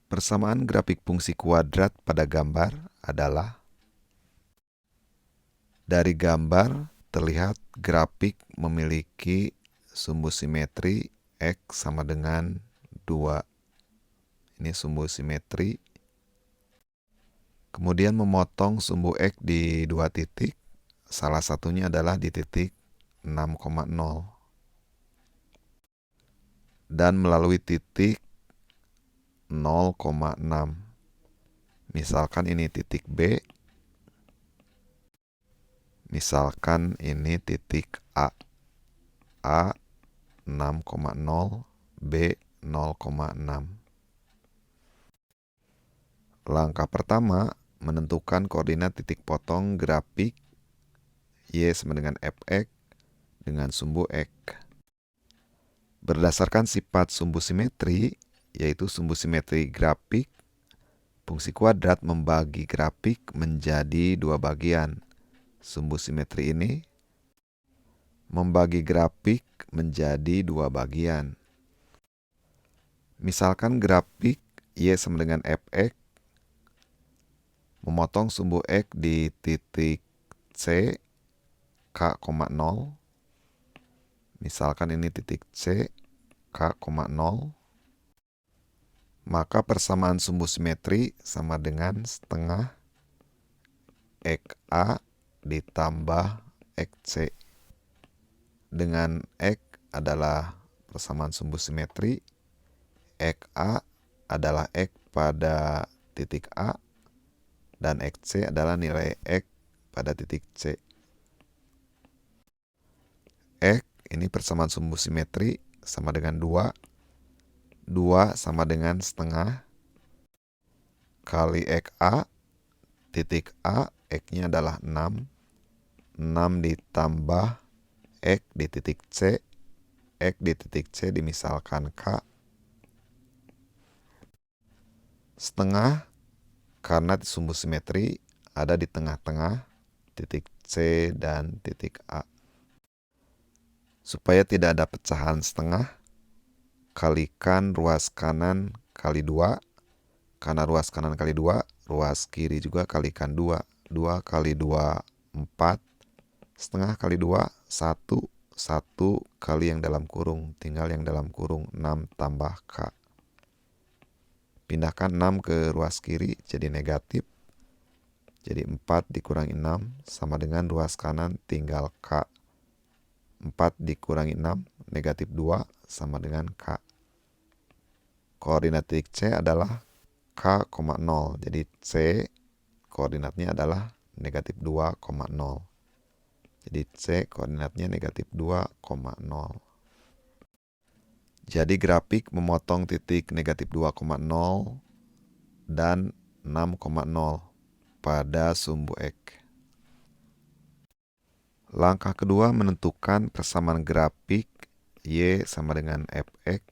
Persamaan grafik fungsi kuadrat pada gambar adalah dari gambar terlihat grafik memiliki sumbu simetri X sama dengan 2. Ini sumbu simetri. Kemudian memotong sumbu X di 2 titik. Salah satunya adalah di titik 6,0. Dan melalui titik 0,6. Misalkan ini titik B. Misalkan ini titik A. A 6,0, B 0,6. Langkah pertama, menentukan koordinat titik potong grafik Y sama dengan Fx dengan sumbu X. Berdasarkan sifat sumbu simetri, yaitu sumbu simetri grafik, fungsi kuadrat membagi grafik menjadi 2 bagian. Sumbu simetri ini membagi grafik menjadi 2 bagian. Misalkan grafik Y sama dengan Fx memotong sumbu X di titik C, K,0. Misalkan ini titik C, K,0. Maka persamaan sumbu simetri sama dengan setengah XA ditambah XC. Dengan X adalah persamaan sumbu simetri, XA adalah X pada titik A, dan XC adalah nilai X pada titik C. X ini persamaan sumbu simetri sama dengan 2. 2 sama dengan setengah kali XA, titik A, X-nya adalah 6. 6 ditambah X di titik C. X di titik C dimisalkan K. Setengah karena sumbu simetri ada di tengah-tengah titik C dan titik A. Supaya tidak ada pecahan setengah, kalikan ruas kanan kali 2. Karena ruas kanan kali 2, ruas kiri juga kalikan 2. 2 kali 2, 4. Setengah kali 2, 1. 1 kali yang dalam kurung, tinggal yang dalam kurung, 6 tambah K. Pindahkan 6 ke ruas kiri jadi negatif. Jadi 4 dikurangi 6 sama dengan ruas kanan tinggal K. 4 dikurangi 6, negatif 2 sama dengan K. Koordinat titik C adalah K,0. Jadi C koordinatnya adalah negatif 2,0. Jadi C koordinatnya negatif 2,0. Jadi grafik memotong titik negatif 2,0 dan 6,0 pada sumbu X. Langkah kedua, menentukan persamaan grafik Y sama dengan Fx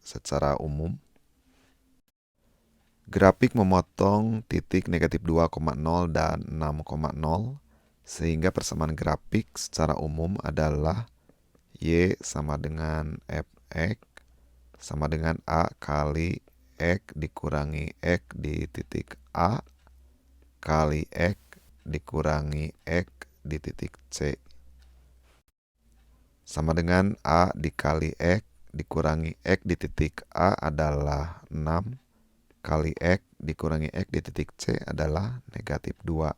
secara umum. Grafik memotong titik negatif 2,0 dan 6,0 sehingga persamaan grafik secara umum adalah Y sama dengan Fx sama dengan A kali X dikurangi X di titik A kali X dikurangi X di titik C. Sama dengan A dikali X dikurangi X di titik A adalah 6 kali X dikurangi X di titik C adalah negatif 2.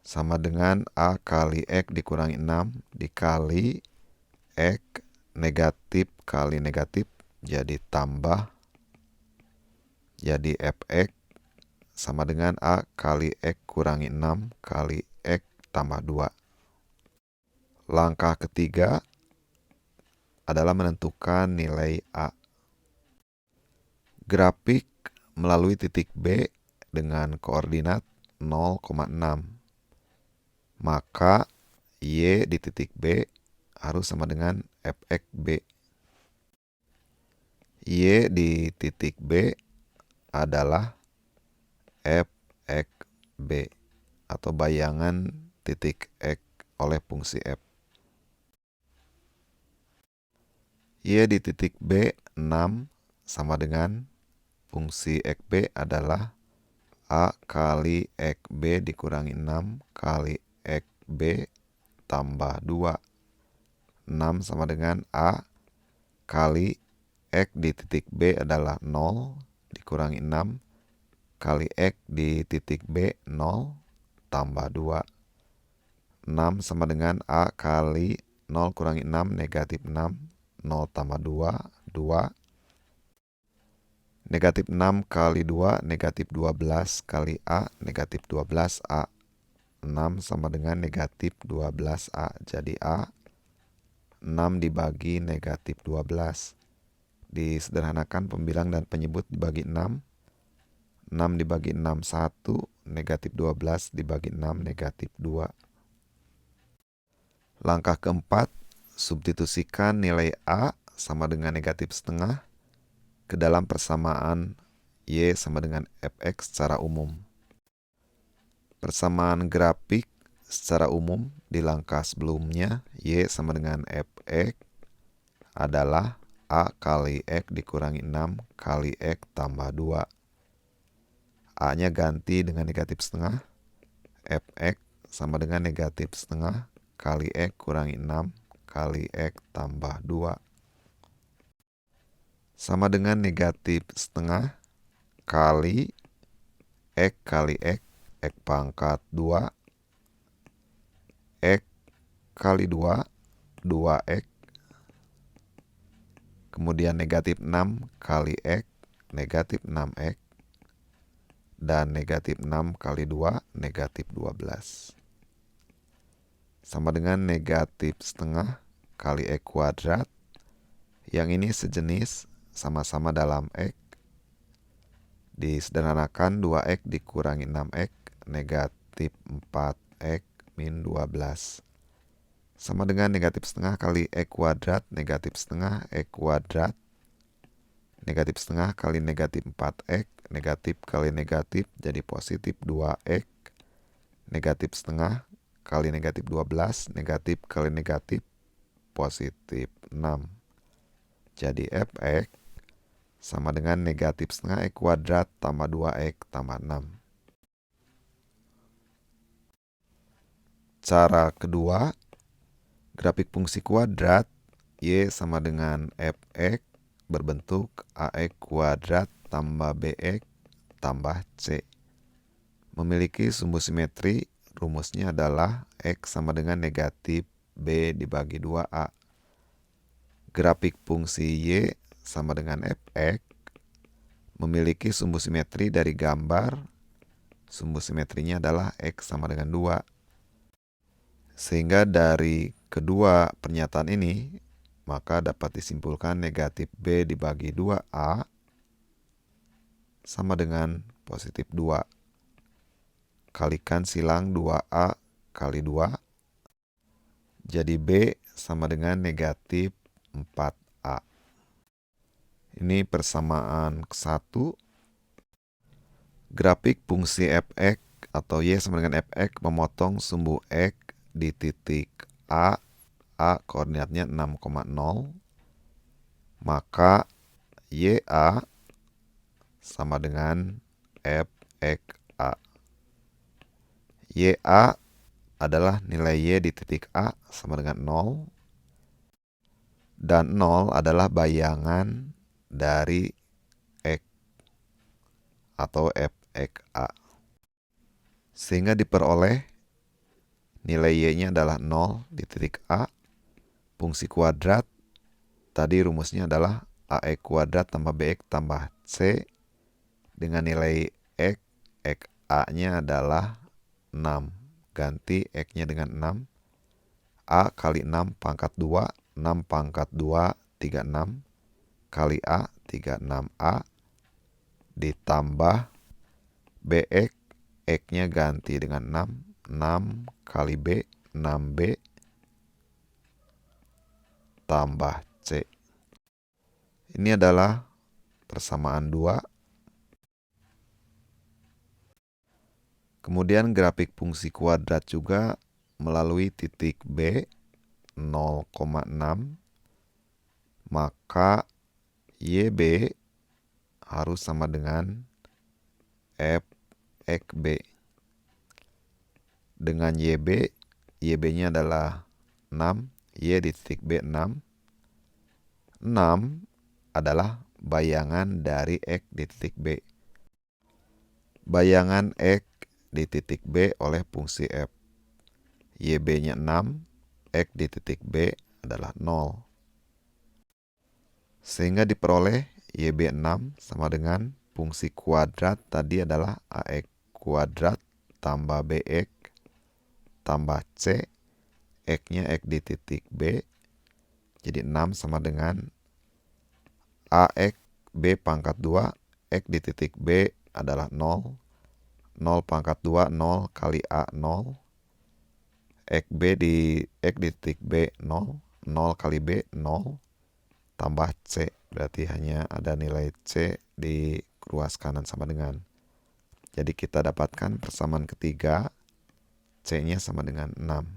Sama dengan A kali X dikurangi 6 dikali X negatif kali negatif jadi tambah. Jadi Fx sama dengan A kali X kurangi 6 kali X tambah 2. Langkah ketiga adalah menentukan nilai A. Grafik melalui titik B dengan koordinat 0,6. Maka Y di titik B harus sama dengan Fx B. Y di titik B adalah Fx B atau bayangan titik X oleh fungsi F. Y di titik B 6 sama dengan fungsi X B adalah A kali X B dikurangi 6 kali X B tambah 2. 6 sama dengan A kali X di titik B adalah 0 dikurangi 6 kali X di titik B 0 tambah 2. 6 sama dengan A kali 0 kurangi 6 negatif 6. 0 tambah 2, 2. Negatif 6 kali 2, negatif 12 kali A, negatif 12A. 6 sama dengan negatif 12A. Jadi A, 6 dibagi negatif 12. Disederhanakan pembilang dan penyebut dibagi 6. 6 dibagi 6, 1. Negatif 12 dibagi 6, negatif 2. Langkah keempat, substitusikan nilai A sama dengan negatif setengah ke dalam persamaan Y sama dengan Fx secara umum. Persamaan grafik secara umum di langkah sebelumnya, Y sama dengan Fx adalah A kali X dikurangi 6 kali X tambah 2. A-nya ganti dengan negatif setengah. Fx sama dengan negatif setengah kali X kurangi 6 kali X tambah 2. Sama dengan negatif setengah kali X kali X, X pangkat 2, X kali 2, 2X, kemudian negatif 6 kali X, negatif 6X, dan negatif 6 kali 2, negatif 12. Sama dengan negatif setengah kali X kuadrat, yang ini sejenis sama-sama dalam X. Disederhanakan 2X dikurangi 6X, negatif 4X min 12. Sama dengan negatif setengah kali X kuadrat, negatif setengah X kuadrat. Negatif setengah kali negatif 4X, negatif kali negatif jadi positif 2X. Negatif setengah kali negatif 12, negatif kali negatif positif 6. Jadi Fx sama dengan negatif setengah X kuadrat tambah 2X tambah 6. Cara kedua, grafik fungsi kuadrat Y sama dengan Fx berbentuk AX kuadrat tambah BX tambah C. Memiliki sumbu simetri, rumusnya adalah X sama dengan negatif B dibagi 2A. Grafik fungsi Y sama dengan Fx memiliki sumbu simetri dari gambar. Sumbu simetrinya adalah X sama dengan 2. Sehingga dari kedua pernyataan ini, maka dapat disimpulkan negatif B dibagi 2A sama dengan positif 2. Kalikan silang 2A kali 2. Jadi B sama dengan negatif 4A. Ini persamaan ke-1. Grafik fungsi Fx atau Y sama dengan Fx memotong sumbu X di titik A. A koordinatnya 6,0. Maka YA sama dengan Fxa. YA adalah nilai Y di titik A sama dengan 0. Dan 0 adalah bayangan dari X atau Fxa. Sehingga diperoleh nilai Y-nya adalah 0 di titik A. Fungsi kuadrat, tadi rumusnya adalah AX kuadrat tambah BX tambah C. Dengan nilai X, A-nya adalah 6. Ganti X-nya dengan 6. A kali 6 pangkat 2. 6 pangkat 2, 36. Kali A, 36A. Ditambah BX, X-nya ganti dengan 6. 6 kali B, 6B. Tambah C. Ini adalah persamaan 2. Kemudian grafik fungsi kuadrat juga melalui titik B 0,6. Maka YB harus sama dengan f x b. Dengan YB-nya adalah 6, Y di titik B 6. 6 adalah bayangan dari X di titik B. Bayangan X di titik B oleh fungsi F. YB-nya 6, X di titik B adalah 0. Sehingga diperoleh YB 6 sama dengan fungsi kuadrat tadi adalah AX kuadrat tambah BX tambah C, X-nya X di titik B. Jadi 6 sama dengan AX B pangkat 2, X di titik B adalah 0. 0 pangkat 2, 0 kali A 0. X di titik B 0. 0 kali B 0. Tambah C. Berarti hanya ada nilai C di ruas kanan sama dengan. Jadi kita dapatkan persamaan ketiga. C-nya sama dengan 6.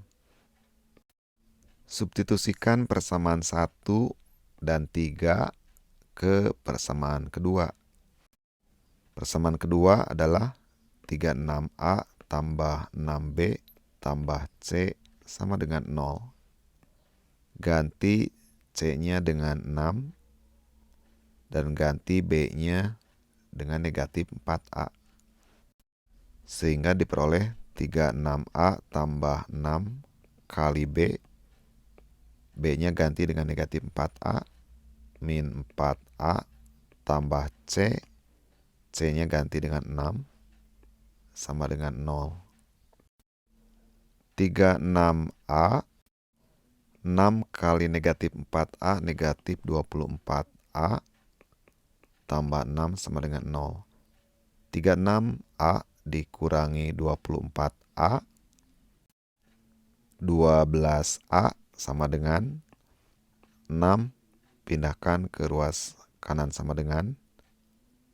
Substitusikan persamaan 1 dan 3 ke persamaan kedua. Persamaan kedua adalah 36A tambah 6B tambah C sama dengan 0. Ganti C-nya dengan 6 dan ganti B-nya dengan negatif 4A. Sehingga diperoleh 36A tambah 6 kali B. B-nya ganti dengan negatif 4A min 4A tambah C. C-nya ganti dengan 6 sama dengan 0. 36A 6 kali negatif 4A negatif 24A tambah 6 sama dengan 0. 36A dikurangi 24A, 12A sama dengan 6 pindahkan ke ruas kanan sama dengan,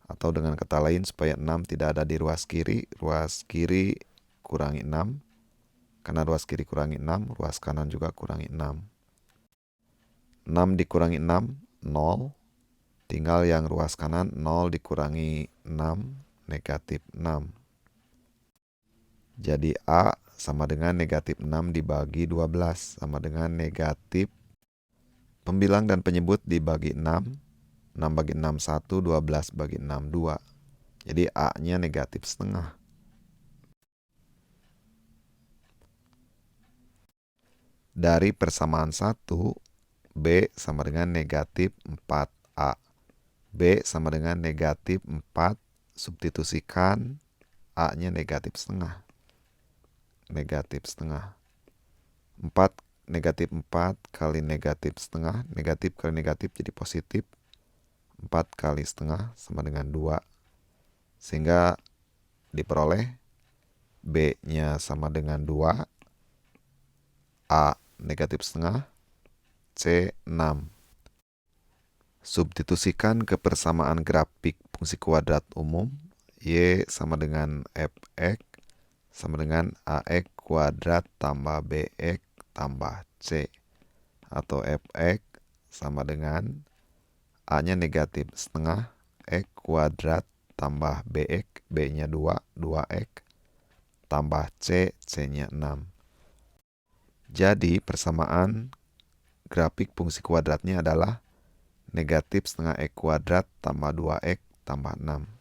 atau dengan kata lain supaya 6 tidak ada di ruas kiri kurangi 6. Karena ruas kiri kurangi 6, ruas kanan juga kurangi 6. 6 dikurangi 6, 0. Tinggal yang ruas kanan 0 dikurangi 6, negatif 6. Jadi A sama dengan negatif 6 dibagi 12 sama dengan negatif pembilang dan penyebut dibagi 6. 6 bagi 6 1, 12 bagi 6 2. Jadi A-nya negatif setengah. Dari persamaan 1, B sama dengan negatif 4A. B sama dengan negatif 4, substitusikan A-nya negatif setengah. Negatif setengah. 4 negatif 4 kali negatif setengah, negatif kali negatif jadi positif. 4 kali setengah sama dengan 2. Sehingga diperoleh B-nya sama dengan 2, A negatif setengah, C 6. Substitusikan ke persamaan grafik fungsi kuadrat umum. Y sama dengan fx sama dengan ax kuadrat tambah bx tambah c. Atau fx sama dengan A-nya negatif setengah, x kuadrat tambah bx, b-nya 2, 2x, tambah c, c-nya 6. Jadi persamaan grafik fungsi kuadratnya adalah negatif setengah x kuadrat tambah 2x tambah 6.